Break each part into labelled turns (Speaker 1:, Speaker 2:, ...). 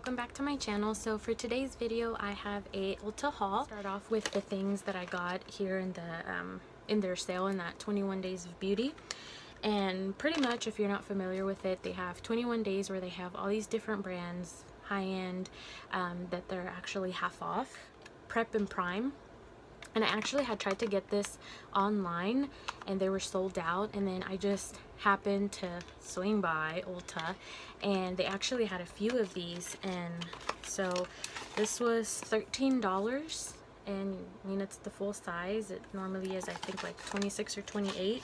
Speaker 1: welcome back to my channel. So for today's video I have a ULTA haul. Start off with the things that I got here in their sale in that 21 days of beauty. And pretty much, if you're not familiar with it, they have 21 days where they have all these different brands, high-end, that they're actually half off. Prep and Prime. And I actually had tried to get this online and they were sold out, and then I just happened to swing by ULTA and they actually had a few of these, and so this was $13, and I mean it's the full size. It normally is I think like 26 or 28,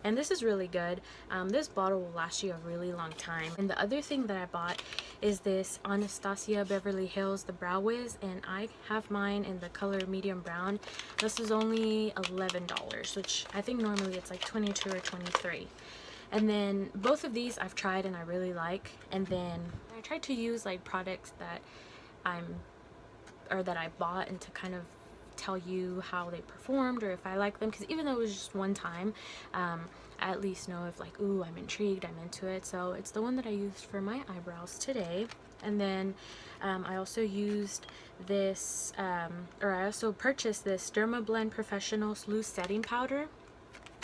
Speaker 1: and this is really good. This bottle will last you a really long time. And the other thing that I bought is this Anastasia Beverly Hills the Brow Wiz, and I have mine in the color medium brown. This is only $11, which I think normally it's like 22 or 23. And then both of these I've tried and I really like. And then I tried to use like products that I bought, and to kind of tell you how they performed or if I like them, because even though it was just one time, I at least know if like, ooh, I'm intrigued, I'm into it. So it's the one that I used for my eyebrows today. And then I also used this or I also purchased this Dermablend Professional Loose Setting Powder,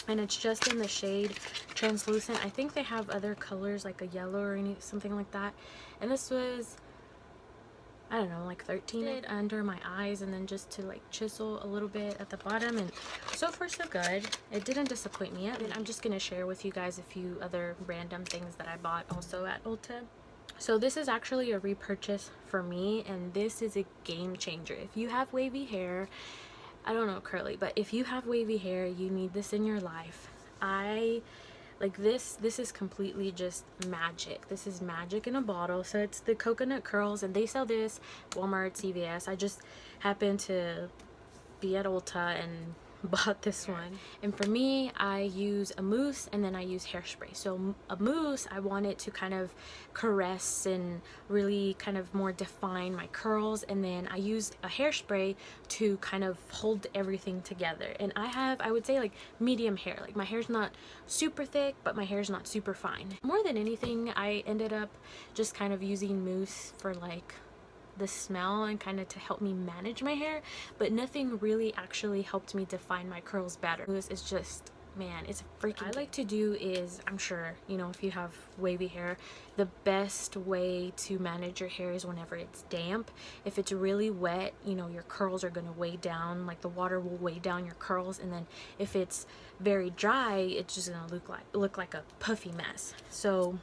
Speaker 1: and it's just in the shade Translucent. I think they have other colors like a yellow or something like that, and this was, I don't know, like 13 under my eyes, and then just to like chisel a little bit at the bottom, and so far so good. It didn't disappoint me yet. And I'm just gonna share with you guys a few other random things that I bought also at ULTA. So this is actually a repurchase for me, and this is a game changer. If you have wavy hair, I don't know curly, but if you have wavy hair, you need this in your life. I like this is completely just magic. This is magic in a bottle. So it's the coconut curls, and they sell this Walmart, CVS. I just happened to be at ULTA and bought this one. And for me, I use a mousse and then I use hairspray. So a mousse, I want it to kind of caress and really kind of more define my curls, and then I use a hairspray to kind of hold everything together. And I would say like medium hair. Like my hair's not super thick, but my hair's not super fine. More than anything, I ended up just kind of using mousse for like the smell and kind of to help me manage my hair, but nothing really actually helped me define my curls better. This is just, man, it's freaking. What I like to do is, I'm sure you know, if you have wavy hair, the best way to manage your hair is whenever it's damp. If it's really wet, you know, your curls are going to weigh down, like the water will weigh down your curls. And then if it's very dry, it's just going to look like a puffy mess. So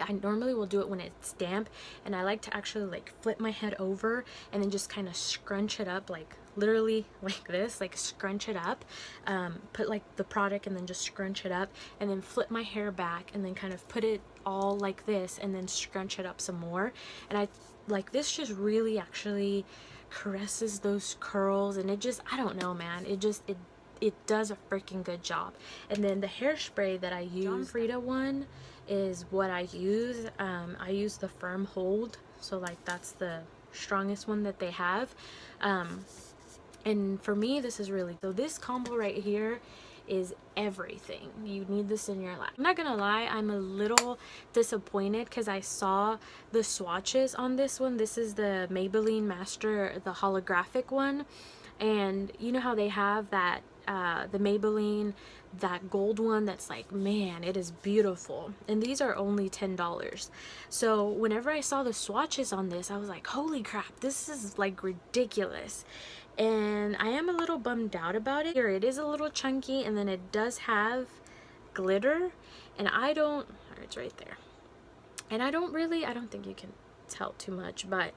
Speaker 1: I normally will do it when it's damp, and I like to actually like flip my head over and then just kind of scrunch it up, like literally like this, like scrunch it up, put like the product and then just scrunch it up, and then flip my hair back and then kind of put it all like this and then scrunch it up some more. And I like this just really actually caresses those curls, and it just, I don't know, man, it does a freaking good job. And then the hairspray that I use, John Frieda one, is what I use. I use the Firm Hold, so like that's the strongest one that they have. And for me, this is really, so this combo right here is everything. You need this in your life. I'm not gonna lie, I'm a little disappointed because I saw the swatches on this one. This is the Maybelline Master, the holographic one, and you know how they have that the Maybelline, that gold one that's like, man, it is beautiful, and these are only $10. So whenever I saw the swatches on this, I was like, holy crap, this is like ridiculous. And I am a little bummed out about it. Here it is a little chunky, and then it does have glitter, and it's right there, and I don't think you can tell too much, but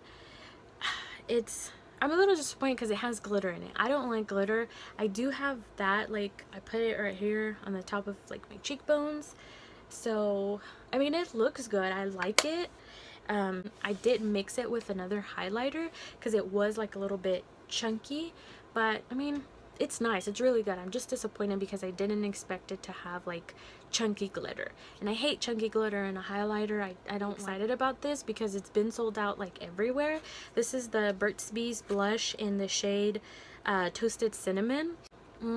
Speaker 1: I'm a little disappointed because it has glitter in it. I don't like glitter. I do have that, like I put it right here on the top of like my cheekbones. So I mean, it looks good. I like it. I did mix it with another highlighter because it was like a little bit chunky, but I mean, it's nice. It's really good. I'm just disappointed because I didn't expect it to have like chunky glitter, and I hate chunky glitter in a highlighter. I don't excited about this because it's been sold out like everywhere. This is the Burt's Bees blush in the shade Toasted Cinnamon.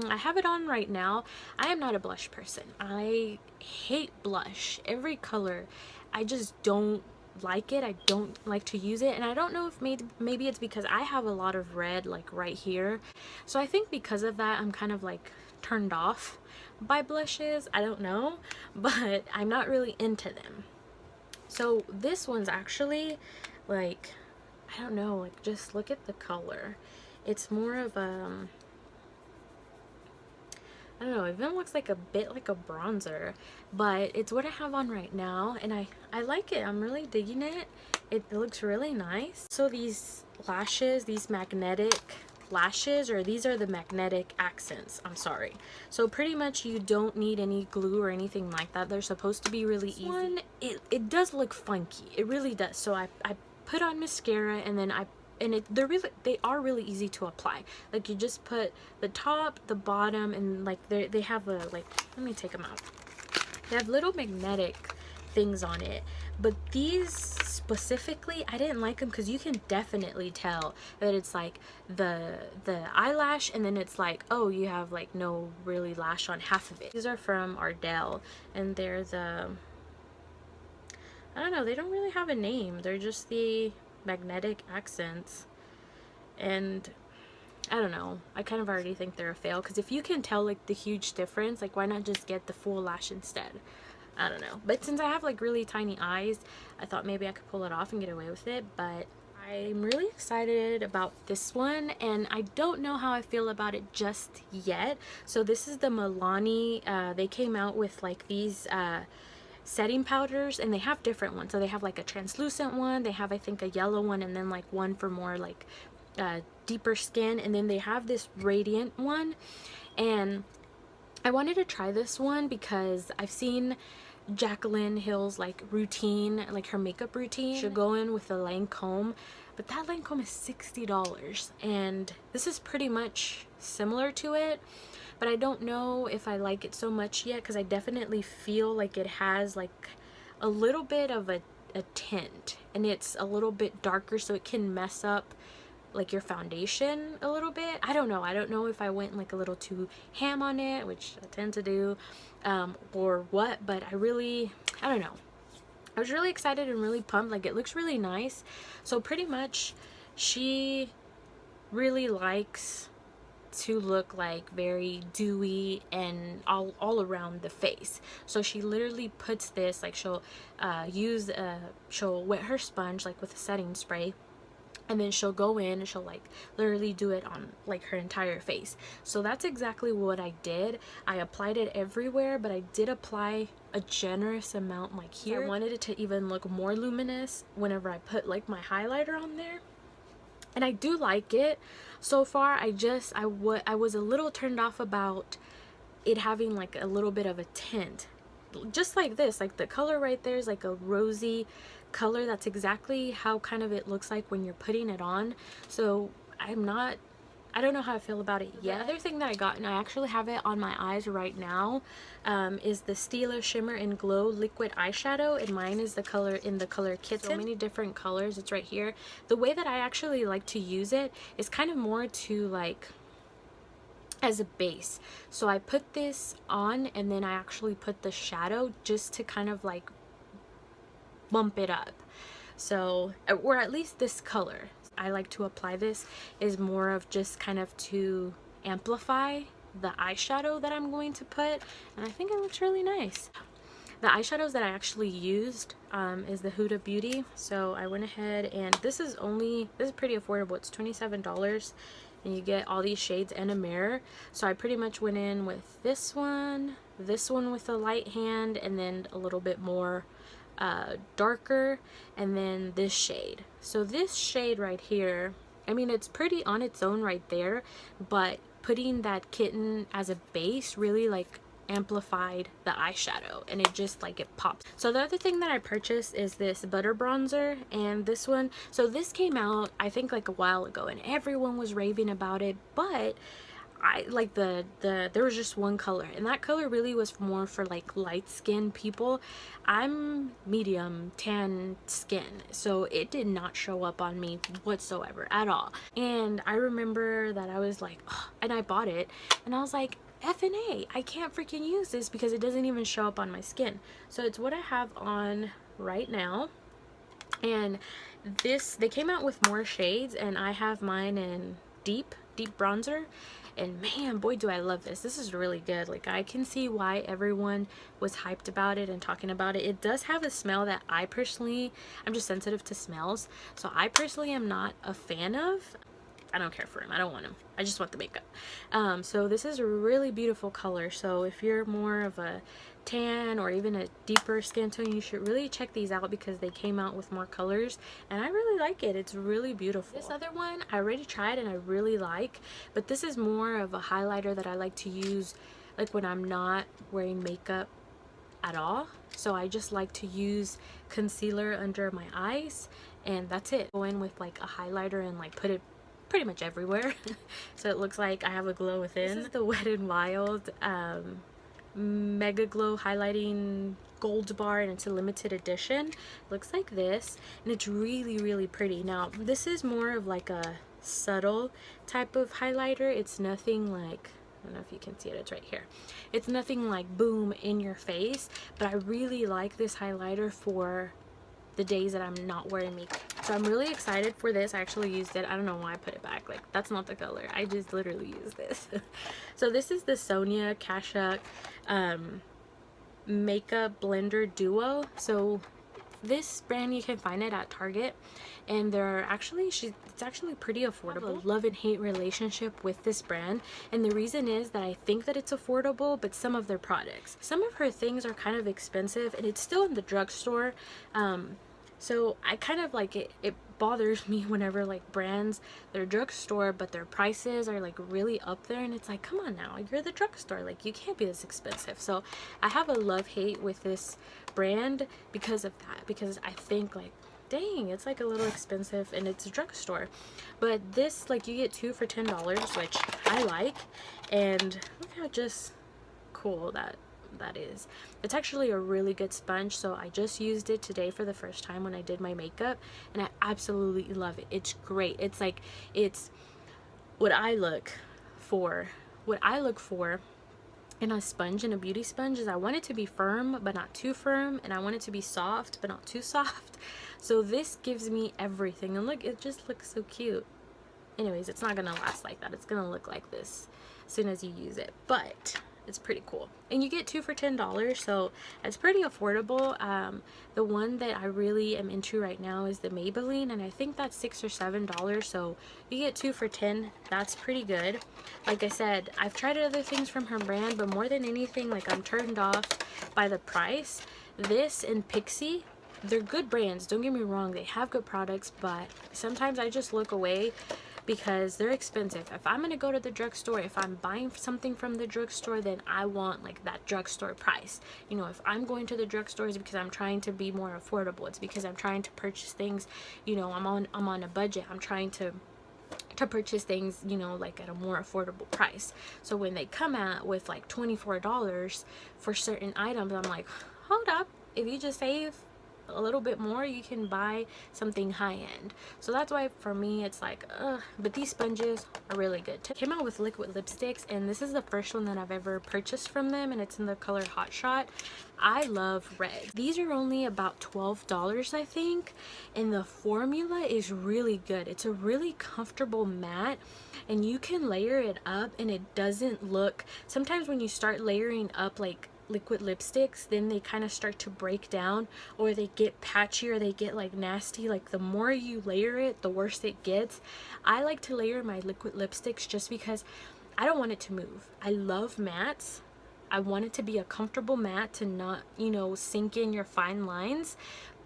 Speaker 1: I have it on right now. I am not a blush person. I hate blush. Every color, I just don't like it. I don't like to use it, and I don't know if maybe it's because I have a lot of red like right here, so I think because of that I'm kind of like turned off by blushes. I don't know, but I'm not really into them. So this one's actually like, I don't know, like just look at the color. It's more of a, I don't know, it even looks like a bit like a bronzer, but it's what I have on right now, and I like it. I'm really digging it. It looks really nice. So these lashes, these magnetic lashes, or these are the magnetic accents, I'm sorry. So pretty much you don't need any glue or anything like that. They're supposed to be really easy. One, it does look funky. It really does. So I put on mascara, and then they are really easy to apply. Like you just put the top, the bottom, and like they have a, like, let me take them out. They have little magnetic things on it, but these specifically I didn't like them because you can definitely tell that it's like the eyelash, and then it's like, oh, you have like no really lash on half of it. These are from Ardell, and they're the, I don't know, they don't really have a name. They're just the magnetic accents, and I don't know, I kind of already think they're a fail, because if you can tell like the huge difference, like why not just get the full lash instead? I don't know, but since I have like really tiny eyes, I thought maybe I could pull it off and get away with it. But I'm really excited about this one, and I don't know how I feel about it just yet. So this is the Milani. They came out with like these setting powders, and they have different ones. So they have like a translucent one, they have I think a yellow one, and then like one for more like deeper skin, and then they have this radiant one. And I wanted to try this one because I've seen Jaclyn Hill's like routine, like her makeup routine. She'll go in with a Lancome, but that Lancome is $60, and this is pretty much similar to it, but I don't know if I like it so much yet, because I definitely feel like it has like a little bit of a tint, and it's a little bit darker, so it can mess up like your foundation a little bit. I don't know if I went like a little too ham on it, which I tend to do, or what, but I don't know. I was really excited and really pumped. Like, it looks really nice. So pretty much she really likes to look like very dewy and all around the face. So she literally puts this, like, she'll wet her sponge like with a setting spray, and then she'll go in and she'll like literally do it on like her entire face. So that's exactly what I did. I applied it everywhere, but I did apply a generous amount like here. I wanted it to even look more luminous whenever I put like my highlighter on there, and I do like it so far. I was a little turned off about it having like a little bit of a tint, just like this, like the color right there is like a rosy color. That's exactly how kind of it looks like when you're putting it on. So I don't know how I feel about it yet. The other thing that I got, and I actually have it on my eyes right now, is the Stila Shimmer and Glow liquid eyeshadow, and mine is in the color Kitten. So many different colors. It's right here. The way that I actually like to use it is kind of more to like as a base. So I put this on, and then I actually put the shadow just to kind of like bump it up. So, or at least this color I like to apply this is more of just kind of to amplify the eyeshadow that I'm going to put, and I think it looks really nice. The eyeshadows that I actually used is the Huda Beauty. So I went ahead, and this is pretty affordable. It's $27, and you get all these shades and a mirror. So I pretty much went in with this one with a light hand, and then a little bit more darker, and then this shade. So this shade right here, I mean, it's pretty on its own right there, but putting that Kitten as a base really like amplified the eyeshadow, and it just like it pops. So the other thing that I purchased is this butter bronzer, and this one, so this came out I think like a while ago, and everyone was raving about it, but I like there was just one color, and that color really was more for like light skinned people. I'm medium tan skin, so it did not show up on me whatsoever at all. And I remember that I was like, oh, and I bought it, and I was like, F&A, I can't freaking use this because it doesn't even show up on my skin. So it's what I have on right now. And they came out with more shades, and I have mine in deep bronzer, and man, boy, do I love this. This is really good. Like, I can see why everyone was hyped about it and talking about it. It does have a smell that I'm just sensitive to smells, so I personally am not a fan of. I don't care for him. I don't want him. I just want the makeup. So this is a really beautiful color. So if you're more of a tan or even a deeper skin tone, you should really check these out because they came out with more colors, and I really like it. It's really beautiful. This other one I already tried and I really like, but this is more of a highlighter that I like to use like when I'm not wearing makeup at all. So I just like to use concealer under my eyes, and that's it. Go in with like a highlighter and like put it pretty much everywhere so it looks like I have a glow within. This is the Wet n Wild Mega Glow Highlighting Gold Bar, and it's a limited edition. Looks like this, and it's really pretty. Now this is more of like a subtle type of highlighter. It's nothing like, I don't know if you can see it, it's right here. It's nothing like boom in your face, but I really like this highlighter for the days that I'm not wearing makeup. So I'm really excited for this. I actually used it. I don't know why I put it back. Like, that's not the color. I just literally used this. So this is the Sonia Kashuk Makeup Blender Duo. So this brand, you can find it at Target, and they're actually, it's actually pretty affordable. I have a love and hate relationship with this brand, and the reason is that I think that it's affordable, but some of their products, some of her things are kind of expensive, and it's still in the drugstore. So I kind of like it bothers me whenever like brands, they're drugstore, but their prices are like really up there, and it's like, come on now, you're the drugstore, like you can't be this expensive. So I have a love-hate with this brand because of that, because I think like, dang, it's like a little expensive and it's a drugstore. But this, like, you get 2 for $10, which I like, and look how just cool that is. It's actually a really good sponge, so I just used it today for the first time when I did my makeup, and I absolutely love it. It's great. It's like, it's what I look for in a sponge, in a beauty sponge, is I want it to be firm but not too firm, and I want it to be soft but not too soft. So this gives me everything, and look, it just looks so cute. Anyways, it's not gonna last like that. It's gonna look like this as soon as you use it, but it's pretty cool, and you get 2 for $10, so it's pretty affordable. The one that I really am into right now is the Maybelline, and I think that's $6 or $7, so you get 2 for $10. That's pretty good. Like I said, I've tried other things from her brand, but more than anything, like, I'm turned off by the price. This and Pixie, they're good brands, don't get me wrong, they have good products, but sometimes I just look away because they're expensive. If I'm gonna go to the drugstore, if I'm buying something from the drugstore, then I want like that drugstore price. You know, if I'm going to the drugstore, it's because I'm trying to be more affordable. It's because I'm trying to purchase things, you know, I'm on a budget. I'm trying to purchase things, you know, like at a more affordable price. So when they come out with like $24 for certain items, I'm like, hold up, if you just save a little bit more, you can buy something high-end. So that's why for me it's like, but these sponges are really good. Came out with liquid lipsticks, and this is the first one that I've ever purchased from them, and it's in the color Hot Shot. I love red. These are only about $12, I think, and the formula is really good. It's a really comfortable matte, and you can layer it up and it doesn't look, sometimes when you start layering up like liquid lipsticks, then they kind of start to break down, or they get patchy, or they get like nasty. Like, the more you layer it, the worse it gets. I like to layer my liquid lipsticks just because I don't want it to move. I love mattes. I want it to be a comfortable matte to not, you know, sink in your fine lines,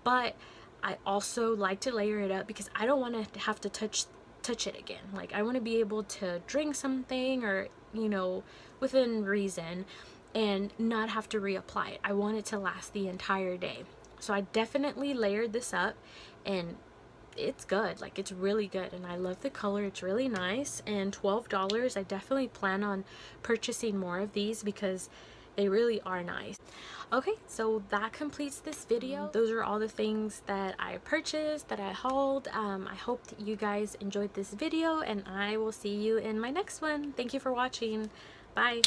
Speaker 1: but I also like to layer it up because I don't want to have to touch it again. Like, I want to be able to drink something, or, you know, within reason, and not have to reapply it. I want it to last the entire day. So I definitely layered this up, and it's good. Like, it's really good, and I love the color. It's really nice, and $12. I definitely plan on purchasing more of these because they really are nice. Okay, so that completes this video. Those are all the things that I purchased, that I hauled. I hope that you guys enjoyed this video, and I will see you in my next one. Thank you for watching. Bye.